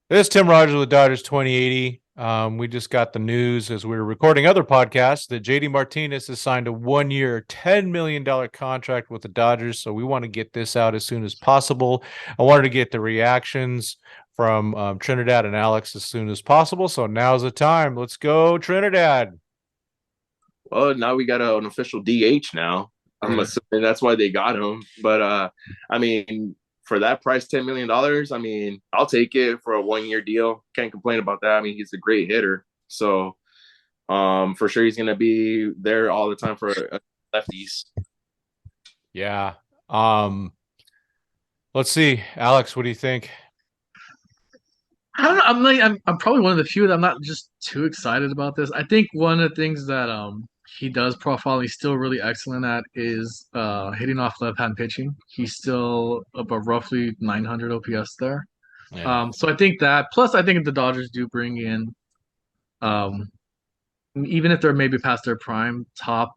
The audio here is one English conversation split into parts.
This is Tim Rogers with Dodgers 2080. We just got the news as we were recording other podcasts that JD Martinez has signed a 1 year, $10 million contract with the Dodgers. So we want to get this out as soon as possible. I wanted to get the reactions from Trinidad and Alex as soon as possible. So now's the time. Let's go, Trinidad. Well, now we got an official DH now. I'm Yeah. assuming that's why they got him. But I mean, for that price, $10 million. I mean, I'll take it for a 1 year deal. Can't complain about that. I mean, he's a great hitter, so for sure he's gonna be there all the time for lefties. Yeah. Um, let's see. Alex, what do you think? I don't know. I'm probably one of the few that I'm not just too excited about this. I think one of the things that he does profile he's still really excellent at is hitting off left hand pitching. He's still about roughly 900 OPS there. Yeah. So I think that plus I think if the Dodgers do bring in um even if they're maybe past their prime top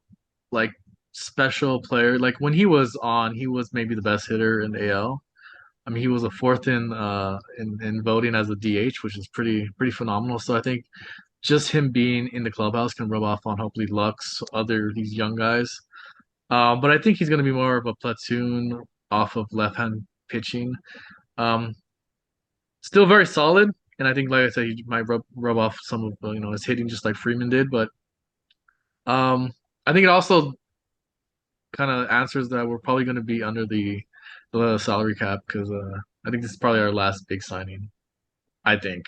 like special player like when he was on he was maybe the best hitter in the AL. I mean, he was a fourth in voting as a DH, which is pretty phenomenal. So I think just him being in the clubhouse can rub off on hopefully Lux, other these young guys. But I think he's going to be more of a platoon off of left hand pitching. Um, Still very solid, and I think, like I said, he might rub off some of his hitting just like Freeman did. But um, I think it also kind of answers that we're probably going to be under the salary cap because I think this is probably our last big signing. I think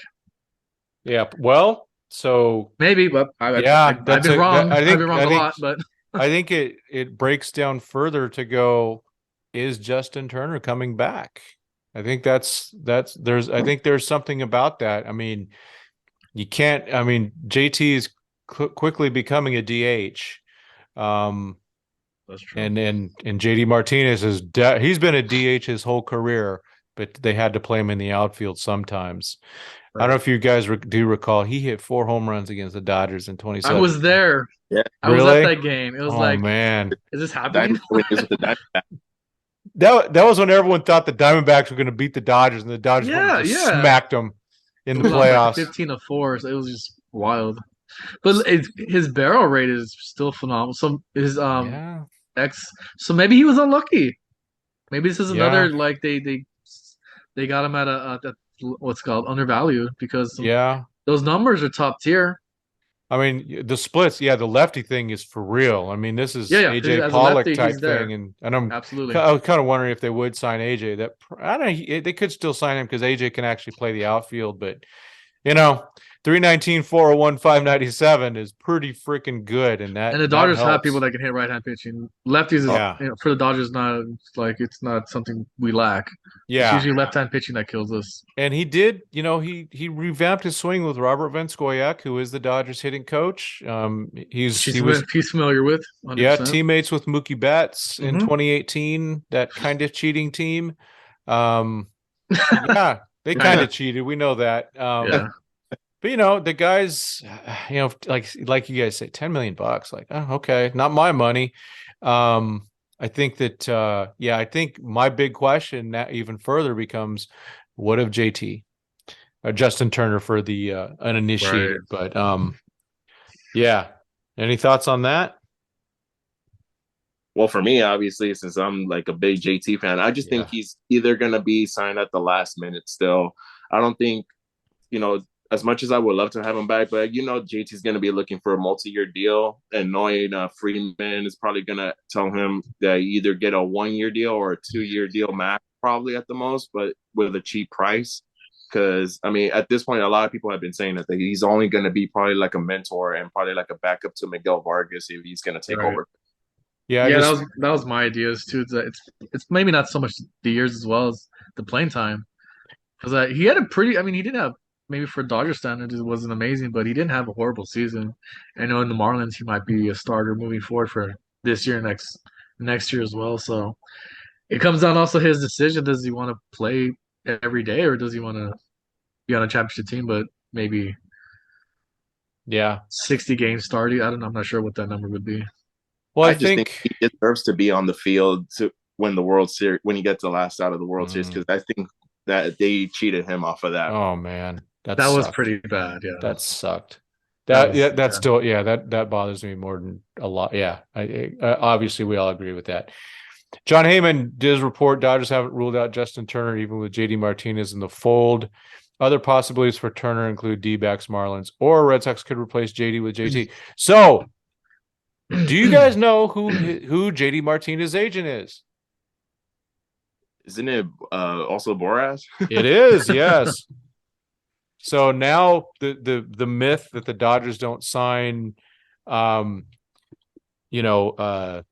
Yeah. Well, so maybe, but yeah, I've that's been a that, wrong. I I've think been wrong I a think lot, but I think it breaks down further to go, is Justin Turner coming back? I think that's there's I think there's something about that. I mean, you can't I mean, JT is quickly becoming a DH. Um that's true. and JD Martinez he's been a DH his whole career, but they had to play him in the outfield sometimes. I don't know Right. if you guys do recall, he hit 4 home runs against the Dodgers in I 27. was there. Yeah, I was at Really? that game. It was Oh like, man. is this happening? Diamond when he was with the Diamond. That was when everyone thought the Diamondbacks were going to beat the Dodgers, and the Dodgers went and Yeah, just yeah. smacked them in It the was on like playoffs. 15-4, so it was just wild. But his barrel rate is still phenomenal. So his Yeah, X. So maybe he was unlucky. Maybe this is yeah, another like they got him at what's called undervalued because yeah. those numbers are top tier. I mean, the splits, yeah, the lefty thing is for real. I mean, this Yeah, is yeah. AJ As a Pollock lefty, type he's thing, there. and Absolutely. I was kind of wondering if they would sign AJ. That I don't know, they could still sign him because AJ can actually play the outfield, but you know, 319, 401, 597 is pretty freaking good, and And the that Dodgers have people helps. that can hit right hand pitching. Lefties is Yeah, for the Dodgers not like it's not something we lack. It's yeah. usually left hand pitching that kills us. And he did, he revamped his swing with Robert Van Scoyoc, who is the Dodgers hitting coach. Which He was he's familiar with, yeah 100%. teammates with Mookie Betts in Hmm 2018, that kind of cheating team. Um, yeah, they Kind kind of. of cheated. We know that. Yeah. But the guys, like you guys say, 10 million bucks. Like, oh, okay, not my money. I think that, yeah, I think my big question that even further becomes, what of JT, Justin Turner for the Right. uninitiated? But yeah, any thoughts on that? Well, for me, obviously, since I'm like a big JT fan, I just think Yeah, he's either gonna be signed at the last minute still. I don't think, you know, as much as I would love to have him back, but JT's going to be looking for a multi-year deal, and knowing Freeman is probably going to tell him that you either get a 1 year deal or a 2 year deal max, probably at the most, but with a cheap price. Because I mean, at this point, a lot of people have been saying that he's only going to be probably like a mentor and probably like a backup to Miguel Vargas if he's going to take Right. over. yeah. I Yeah, just that was my ideas too. It's maybe not so much the years as well as the playing time because he had a pretty. I mean, he didn't have maybe for Dodger standards it wasn't amazing, but he didn't have a horrible season. I know in the Marlins he might be a starter moving forward for this year, next year as well. So it comes down also his decision. Does he want to play every day or does he want to be on a championship team, but maybe yeah. 60 games starting? I don't know. I'm not sure what that number would be. Well, I I just think think. he deserves to be on the field to win the World Series when he gets the last out of the World Series Mm, because I think that they cheated him off of that. Oh man, That was sucked. pretty bad. Yeah. That sucked. That That was- yeah, that's yeah. still that bothers me more than a lot. Yeah, obviously we all agree with that. John Heyman does report Dodgers haven't ruled out Justin Turner even with JD Martinez in the fold. Other possibilities for Turner include D-backs, Marlins, or Red Sox could replace JD with JT. So, do you guys know who JD Martinez's agent is? Isn't it also Boras? It is, yes. So now the myth that the Dodgers don't sign, Julio Urias?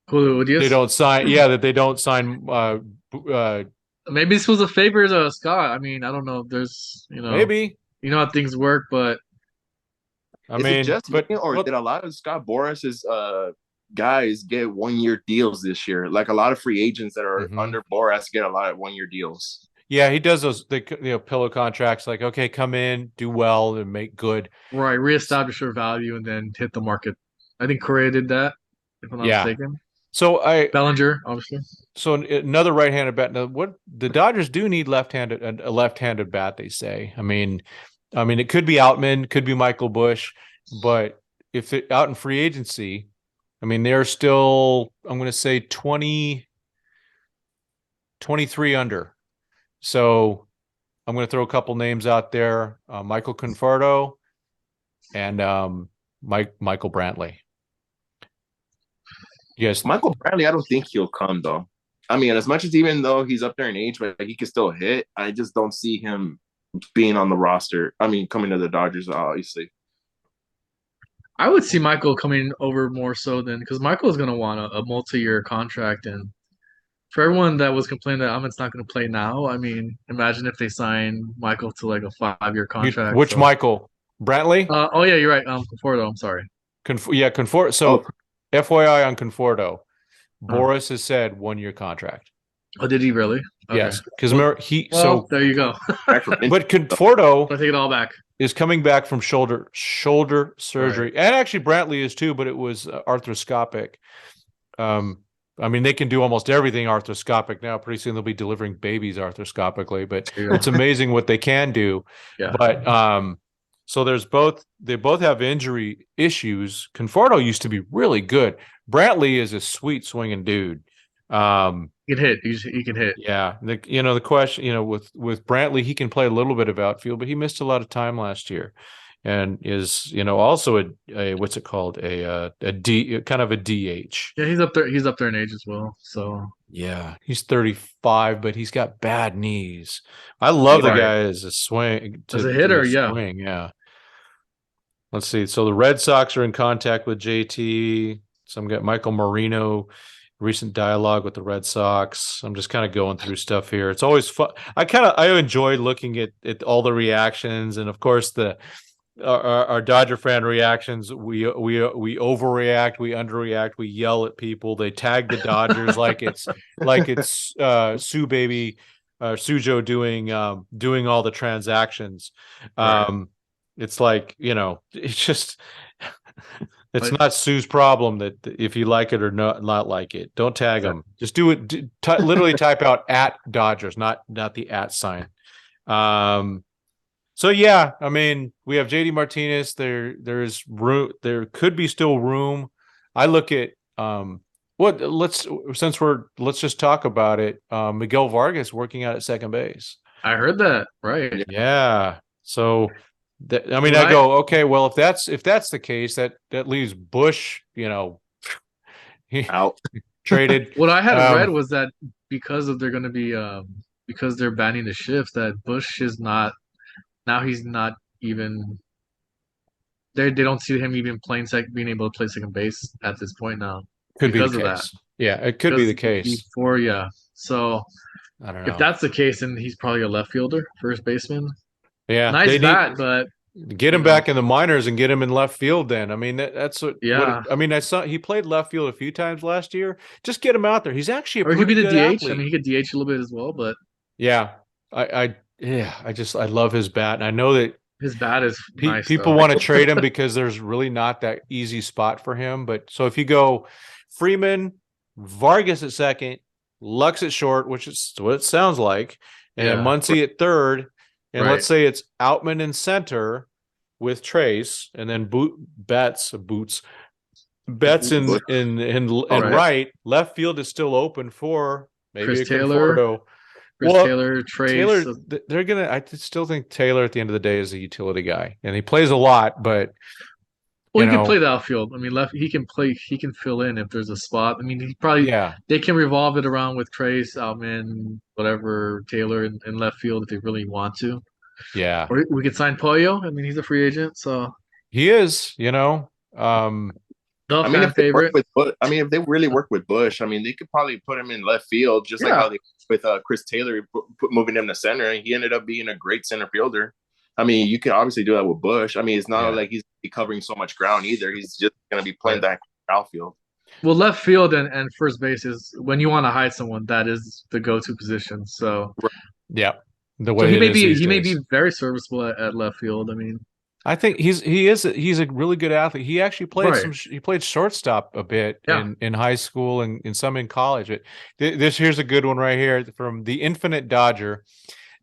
they don't sign, that they don't sign. Maybe this was a favor to Scott. I mean, I don't know. There's, Maybe. you know how things work, but I Is mean, it just but me, or did a lot of Scott Boras's guys get 1-year deals this year? Like a lot of free agents that are under Boras get a lot of 1-year deals. yeah, he does those pillow contracts. Like, okay, come in, do well, and make good. right, reestablish your value and then hit the market. I think Correa did that, if I'm not mistaken. So Bellinger, obviously. So another right-handed bat. Now, what the Dodgers do need a left-handed bat. They say. I mean, it could be Outman, could be Michael Busch, but if it out in free agency, I mean, they're still, I'm going to say 23 under. So I'm going to throw a couple names out there: Michael Conforto and Michael Brantley. Yes, Michael Brantley, I don't think he'll come though. I mean, as much as even though he's up there in age, but he can still hit, I just don't see him being on the roster. I mean, coming to the Dodgers, obviously. I would see Michael coming over more so than because Michael's going to want a multi-year contract. And for everyone that was complaining that Ahmed's not going to play now, I mean, imagine if they sign Michael to like a 5-year contract. Which Michael? Brantley? Oh yeah, you're right. Conforto, I'm sorry. Conforto. So, FYI on Conforto, Boras has said 1-year contract. Oh, did he really? Okay. Yes, because remember there you go. But Conforto I take it all back. is coming back from shoulder surgery, and actually Brantley is too, but it was arthroscopic. I mean, they can do almost everything arthroscopic now. Pretty soon they'll be delivering babies arthroscopically, but it's amazing what they can do. Yeah. But so they both have injury issues. Conforto used to be really good. Brantley is a sweet swinging dude. He can hit. He can hit. Yeah. The question, with Brantley, he can play a little bit of outfield, but he missed a lot of time last year, and is also a what's it called, a D, kind of a DH. Yeah, he's up there. He's up there in age as well. So yeah, he's 35, but he's got bad knees. I love the guy as a swing, as a hitter. Swing, yeah. Let's see. So the Red Sox are in contact with JT. Some got Michael Marino. Recent dialogue with the Red Sox. I'm just kind of going through stuff here. It's always fun. I enjoy looking at all the reactions, and of course our Dodger fan reactions. We overreact, we underreact, we yell at people. They tag the Dodgers like it's Sue Baby, Sujo doing all the transactions. It's like, it's just. It's not Sue's problem that if you like it or not like it. Don't tag them. Just do it. Literally type out at Dodgers, not the at sign. So yeah, I mean, we have JD Martinez. There's room. There could be still room. I look at let's just talk about it. Miguel Vargas working out at second base. I heard that. Right. Yeah. So. I go, okay, well, if that's the case, that leaves Bush, out traded. What I had read was that because they're going to be because they're banning the shifts, that Bush is not now. He's not even. They don't see him even being able to play second base at this point now. Could be the case. Yeah, it could be the case. Before, yeah. So I don't know. If that's the case, then he's probably a left fielder, first baseman. Yeah, nice bat, but get him back in the minors and get him in left field. Then I mean that's what. Yeah, I saw he played left field a few times last year. Just get him out there. He's actually or he could be the DH. Athlete. I mean, he could DH a little bit as well, but yeah, I love his bat, and I know that his bat is nice. People want to trade him because there's really not that easy spot for him. But so if you go Freeman, Vargas at second, Lux at short, which is what it sounds like. and then Yeah. Muncy at third, and Right. let's say it's Outman in center with Trace, and then Betts in Right. right. Left field is still open for maybe Chris a Taylor. Conforto. Chris Well, Taylor, Trace. Taylor, they're gonna. I still think Taylor at the end of the day is a utility guy, and he plays a lot. But Well, you he can know, play the outfield. I mean, left. He can play. He can fill in if there's a spot. I mean, he probably yeah, they can revolve it around with Trace, Outman, whatever, Taylor in left field if they really want to. yeah, Or we could sign Pollo. I mean, he's a free agent, so he is. the I mean, fan favorite. if they really work with Bush, I mean, they could probably put him in left field, just like Yeah. how they with Chris Taylor moving him to center, and he ended up being a great center fielder. I mean, you can obviously do that with Bush. I mean, it's not like he's covering so much ground either. He's just going to be playing that outfield. Well, left field and first base is when you want to hide someone, that is the go-to position. So, yeah, the so way he it may is be these he may days. be very serviceable at left field. I mean, I think he's a really good athlete. He actually played Right. he played shortstop a bit Yeah. in high school and some in college. Here's a good one right here from the Infinite Dodger.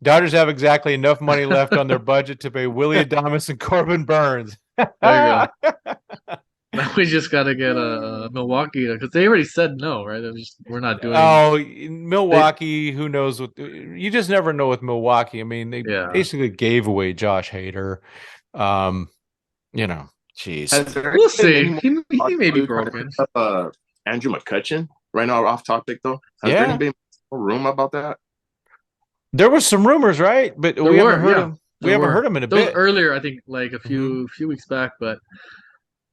Dodgers have exactly enough money left on their budget to pay Willie Adames and Corbin Burns. there you go. Now we just got to get a Milwaukee because they already said no, right? We're not doing. Oh, Milwaukee, who knows what you just never know with Milwaukee. I mean, they Yeah. basically gave away Josh Hader. Jeez. We'll see. He may be broken. Andrew McCutchen, right now, off topic though. Has there been a room about that? There was some rumors, right? But we haven't heard him. We haven't heard him in a bit. Earlier, I think, like a few weeks back. But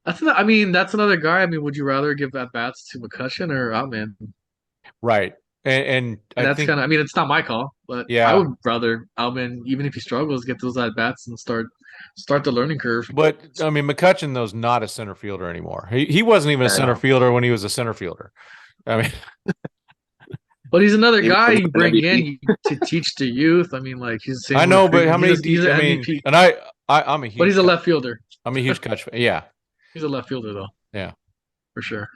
that's another guy. I mean, would you rather give at bats to McCutchen or Outman? Right, and I think I mean, it's not my call, but I would rather Outman, even if he struggles, get those at bats and start the learning curve. But I mean, McCutchen though is not a center fielder anymore. He wasn't even a center fielder when he was a center fielder. I mean. But he's another guy you bring in to teach the youth. I mean, like he's. I know, but how many? He's an MVP. And I'm a huge. But he's a left fielder. I'm a huge Kutch fan. Yeah, he's a left fielder though. Yeah, for sure.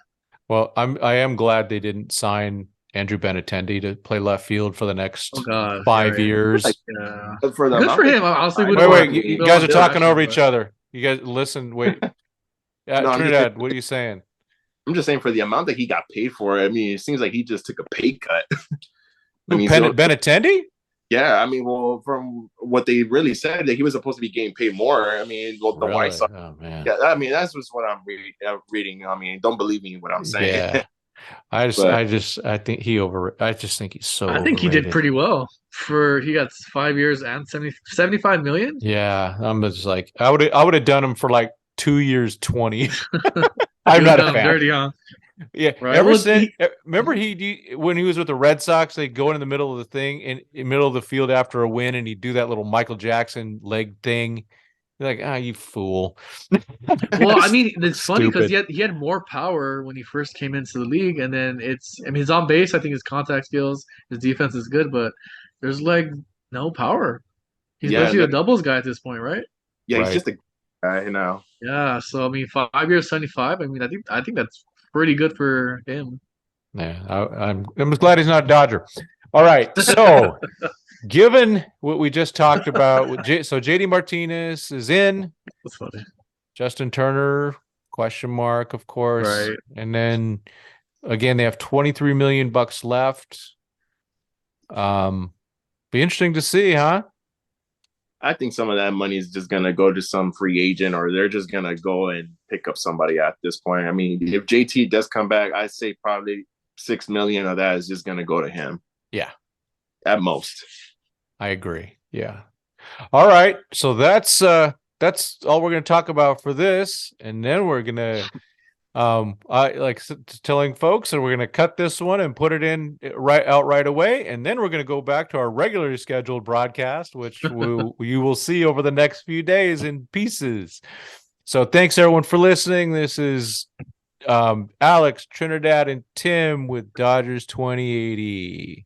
Well, I am glad they didn't sign Andrew Benintendi to play left field for the next 5 years. Yeah. Good for him. Honestly, wait, you guys are talking over each other. You guys listen. Wait, Trinidad, what are you saying? I'm just saying for the amount that he got paid for. I mean, it seems like he just took a pay cut. Benintendi? Yeah, I mean, well, from what they really said, that he was supposed to be getting paid more. I mean, well, the White Sox. Oh man. Yeah, I mean, that's just what I'm reading. I mean, don't believe me what I'm saying. Yeah. I think he's so. I think he did pretty well he got 5 years and 75 million. Yeah, I'm just like I would have done him for like 2 years, 20. I'm not a fan. Dirty, huh? Yeah, right. Remember when he was with the Red Sox, they'd go in the middle of the thing in the middle of the field after a win, and he'd do that little Michael Jackson leg thing. You're like, you fool. Well, I mean, it's funny because he had more power when he first came into the league, and then he's on base. I think his contact skills, his defense is good, but there's like no power. He's basically a doubles guy at this point, right? Yeah, he's just a guy now. Yeah, so I mean, 5 years, 75. I mean, I think that's pretty good for him. Yeah, I'm glad he's not a Dodger. All right, so given what we just talked about, so JD Martinez is in. That's funny. Justin Turner, question mark, of course. Right. And then again, they have $23 million left. Be interesting to see, huh? I think some of that money is just gonna go to some free agent, or they're just gonna go and pick up somebody at this point. I mean, if JT does come back, I say probably $6 million of that is just gonna go to him. Yeah, at most. I agree. Yeah. All right. So that's all we're going to talk about for this, and then we're going to I like telling folks, and we're going to cut this one and put it in right away, and then we're going to go back to our regularly scheduled broadcast, which you will see over the next few days in pieces. So thanks everyone for listening. This is Alex, Trinidad, and Tim with Dodgers 2080.